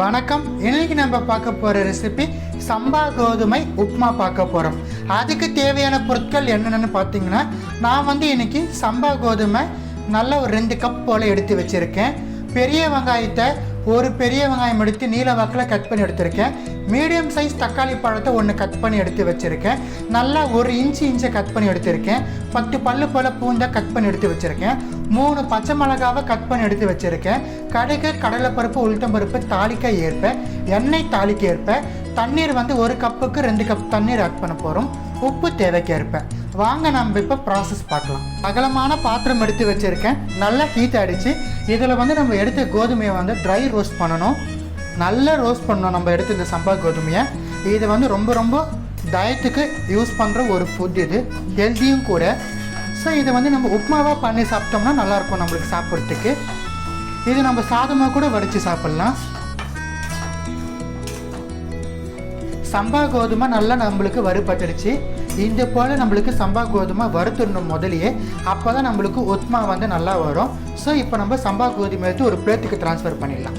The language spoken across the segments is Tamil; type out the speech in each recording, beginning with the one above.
வணக்கம். இன்னைக்கு நம்ம பார்க்க போகிற ரெசிபி சம்பா கோதுமை உப்மா பார்க்க போகிறோம். அதுக்கு தேவையான பொருட்கள் என்னென்னு பார்த்தீங்கன்னா, நான் இன்னைக்கு சம்பா கோதுமை நல்ல ஒரு 2 கப் போல் எடுத்து வச்சுருக்கேன். பெரிய வெங்காயத்தை ஒரு பெரிய வெங்காயம் எடுத்து நீல வாக்கில் கட் பண்ணி எடுத்திருக்கேன். மீடியம் சைஸ் தக்காளி பழத்தை 1 கட் பண்ணி எடுத்து வச்சுருக்கேன். நல்லா 1 இன்ச்சை கட் பண்ணி எடுத்திருக்கேன். 10 பல்லு போல் பூந்தை கட் பண்ணி எடுத்து வச்சுருக்கேன். 3 பச்சை மிளகாவை கட் பண்ணி எடுத்து வச்சுருக்கேன். கடுகு, கடலைப்பருப்பு, உளுத்தம்பருப்பு தாளிக்க ஏற்ப, எண்ணெய் தாளிக்க ஏற்ப, தண்ணீர் 1 கப்புக்கு 2 கப் தண்ணீர் ஆட் பண்ண போகிறோம். உப்பு தேவைக்கேற்ப. வாங்க நம்ம இப்போ ப்ராசஸ் பார்க்கலாம். அகலமான பாத்திரம் எடுத்து வச்சுருக்கேன். நல்லா ஹீட் ஆகிடுச்சு. இதில் நம்ம எடுத்த கோதுமையை ட்ரை ரோஸ்ட் பண்ணணும். நல்லா ரோஸ்ட் பண்ணணும். நம்ம எடுத்து இந்த சம்பா கோதுமையை இது ரொம்ப டயட்டுக்கு யூஸ் பண்ணுற ஒரு ஃபுட். இது ஹெல்த்தியும் கூட. ஸோ இதை நம்ம உப்மாவாக பண்ணி சாப்பிட்டோம்னா நல்லாயிருக்கும் நம்மளுக்கு சாப்பிட்றதுக்கு. இது நம்ம சாதமாக கூட வடித்து சாப்பிட்லாம். சம்பா கோதுமை நல்லா நம்மளுக்கு வறுபட்டுடுச்சு. இந்த போல் நம்மளுக்கு சம்பா கோதுமை வறுத்துடணும் முதலையே. அப்போ தான் நம்மளுக்கு உப்மா நல்லா வரும். ஸோ இப்போ நம்ம சம்பா கோதுமை எடுத்து ஒரு பிளேட்டுக்கு ட்ரான்ஸ்ஃபர் பண்ணிடலாம்.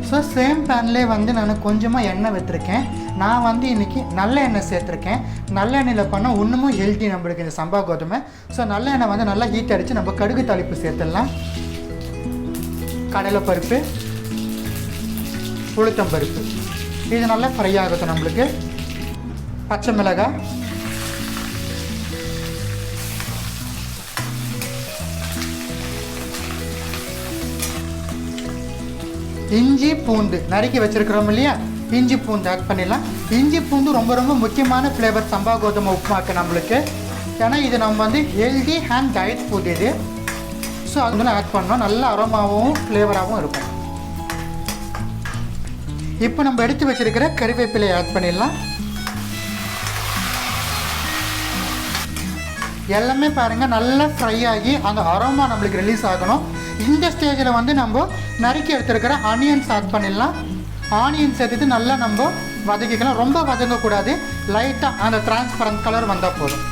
ஸோ சேம் பேன்லேயே நான் கொஞ்சமாக எண்ணெய் விட்டுருக்கேன். நான் இன்றைக்கி நல்ல எண்ணெய் சேர்த்துருக்கேன். நல்ல எண்ணெயில் பண்ணால் இன்னமும் ஹெல்த்தி நம்மளுக்கு இந்த சம்பா கோதுமை. ஸோ நல்ல எண்ணெய் நல்லா ஹீட் அடித்து நம்ம கடுகு தாளிப்பு சேர்த்துடலாம். கடலைப்பருப்பு, உளுத்தம்பருப்பு இது நல்லா ஃப்ரை ஆகட்டும். நம்மளுக்கு பச்சை மிளகாய், இஞ்சி பூண்டு நறுக்கி வச்சுருக்கிறோம் இல்லையா, இஞ்சி பூண்டு ஆட் பண்ணிடலாம். இஞ்சி பூண்டு ரொம்ப முக்கியமான ஃப்ளேவர் சம்பா கோதுமை உப்புமாக்கு நம்மளுக்கு. ஏன்னா இது நம்ம ஹெல்தி அண்ட் டயட் ஃபுட் இது. ஸோ அதெல்லாம் ஆட் பண்ணோம். நல்ல அரோமாவும் ஃப்ளேவராகவும் இருக்கும். இப்போ நம்ம எடுத்து வச்சுருக்கிற கறிவேப்பிலையை ஆட் பண்ணிடலாம். எல்லாமே பாருங்கள் நல்லா ஃப்ரை ஆகி அந்த அரோமா நம்மளுக்கு ரிலீஸ் ஆகணும். இந்த ஸ்டேஜில் நம்ம நறுக்கி எடுத்துருக்கிற ஆனியன்ஸ் ஆட் பண்ணிடலாம். ஆனியன் சேர்த்துட்டு நல்லா நம்ம வதக்கிக்கலாம். ரொம்ப வதங்கக்கூடாது. லைட்டாக அந்த டிரான்ஸ்பரண்ட் கலர் வந்தால் போதும்.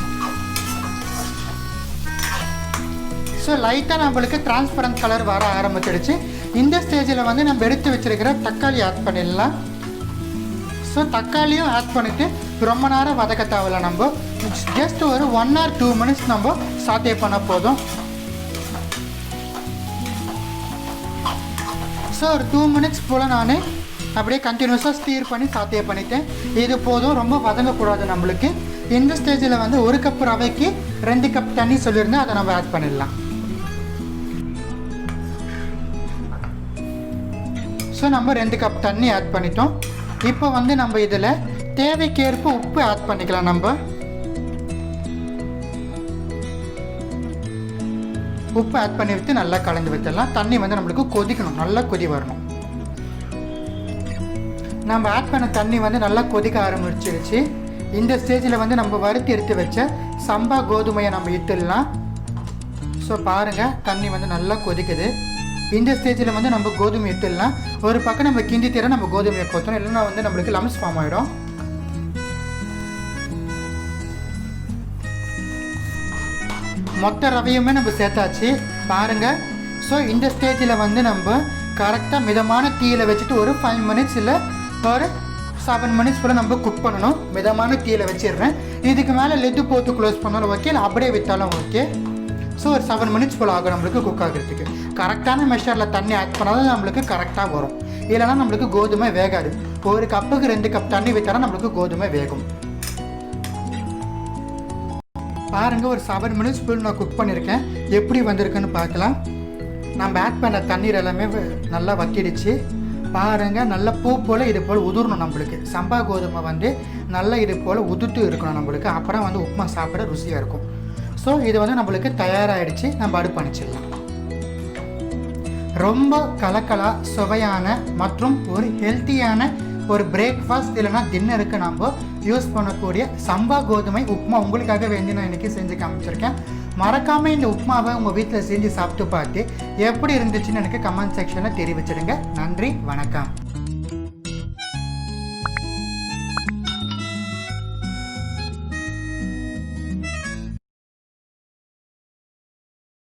ஸோ லைட்டாக நம்மளுக்கு டிரான்ஸ்பரண்ட் கலர் வர ஆரம்பிச்சிடுச்சு. இந்த ஸ்டேஜில் நம்ம எடுத்து வச்சுருக்கிற தக்காளி ஆட் பண்ணிடலாம். ஸோ தக்காளியும் ஆட் பண்ணிவிட்டு ரொம்ப நேரம் வதக்க தேவையில்ல. நம்ம ஜஸ்ட் ஒரு 1 or 2 minutes நம்ம சாட்டே பண்ண போதும். ஸோ ஒரு 2 minutes போல் நான் அப்படியே கண்டினியூஸாக ஸ்டீர் பண்ணி சாட்டே பண்ணிட்டேன். இது போதும், ரொம்ப வதங்கக்கூடாது நம்மளுக்கு. இந்த ஸ்டேஜில் 1 கப் ரவைக்கு 2 கப் தண்ணி சொல்லியிருந்தேன். அதை நம்ம ஆட் பண்ணிடலாம். ஸோ நம்ம 2 கப் தண்ணி ஆட் பண்ணிட்டோம். இப்போ நம்ம இதில் தேவைக்கேற்ப உப்பு ஆட் பண்ணிக்கலாம். நம்ம உப்பு ஆட் பண்ணி விட்டு நல்லா கலந்து விட்டுடலாம். தண்ணி நம்மளுக்கு கொதிக்கணும். நல்லா கொதி வரணும். நம்ம ஆட் பண்ண தண்ணி நல்லா கொதிக்க ஆரம்பிச்சிருச்சு. இந்த ஸ்டேஜில் நம்ம வறுத்து எடுத்து வச்ச சம்பா கோதுமையை நம்ம இட்டுடலாம். ஸோ பாருங்கள், தண்ணி நல்லா கொதிக்குது. இந்த ஸ்டேஜில் நம்ம கோதுமை இட்டுடலாம். ஒரு பக்கம் நம்ம கிண்டி தர நம்ம கோதுமையை கொத்தணும். இல்லைன்னா நம்மளுக்கு லம்ஸ் ஃபார்ம் ஆகிடும். மொத்த ரவையுமே நம்ம சேர்த்தாச்சு பாருங்கள். ஸோ இந்த ஸ்டேஜில் நம்ம கரெக்டாக மிதமான தீயில் வச்சுட்டு ஒரு 5 minutes இல்லை ஒரு 7 minutes போல் நம்ம குக் பண்ணணும். மிதமான தீயில் வச்சிடுறேன். இதுக்கு மேலே லெட்டு போட்டு க்ளோஸ் பண்ணாலும் ஓகே, இல்லை அப்படியே விட்டாலும் ஓகே. ஸோ ஒரு 7 minutes போல் ஆகும் நம்மளுக்கு குக் ஆகிறதுக்கு. கரெக்டான மெஷரில் தண்ணி ஆட் பண்ணாலும் நம்மளுக்கு கரெக்டாக வரும். இல்லைனா நம்மளுக்கு கோதுமை வேகாது. 1 கப்புக்கு 2 கப் தண்ணி விட்டாலும் நம்மளுக்கு கோதுமை வேகும். பாருங்கள், ஒரு 7 minutes ஃபுல் நான் குக் பண்ணியிருக்கேன். எப்படி வந்திருக்குன்னு பார்க்கலாம். நம்ம ஆட் பண்ண தண்ணீர் எல்லாமே நல்லா வத்திடுச்சு. பாருங்கள், நல்ல பூ போல் இது போல் உதிரணும். நம்மளுக்கு சம்பா கோதுமை நல்லா இது போல் உதுட்டு இருக்கணும் நம்மளுக்கு. அப்புறம் உப்புமா சாப்பிட ருசியாக இருக்கும். ஸோ இது நம்மளுக்கு தயாராகிடுச்சு. நம்ம அடுப்பு அணைச்சிடலாம். ரொம்ப கலக்கலாக சுவையான மற்றும் ஒரு ஹெல்த்தியான ஒரு பிரேக்ஃபாஸ்ட் இல்லைனா டின்னருக்கு நம்ம யூஸ் பண்ணக்கூடிய சம்பா கோதுமை உப்புமா உங்களுக்காக வேண்டி நான் இன்றைக்கி செஞ்சு காமிச்சிருக்கேன். மறக்காமல் இந்த உப்புமாவை உங்கள் வீட்டில் செஞ்சு சாப்பிட்டு பார்த்து எப்படி இருந்துச்சுன்னு எனக்கு கமெண்ட் செக்ஷனில் தெரிவிச்சிடுங்க. நன்றி, வணக்கம்.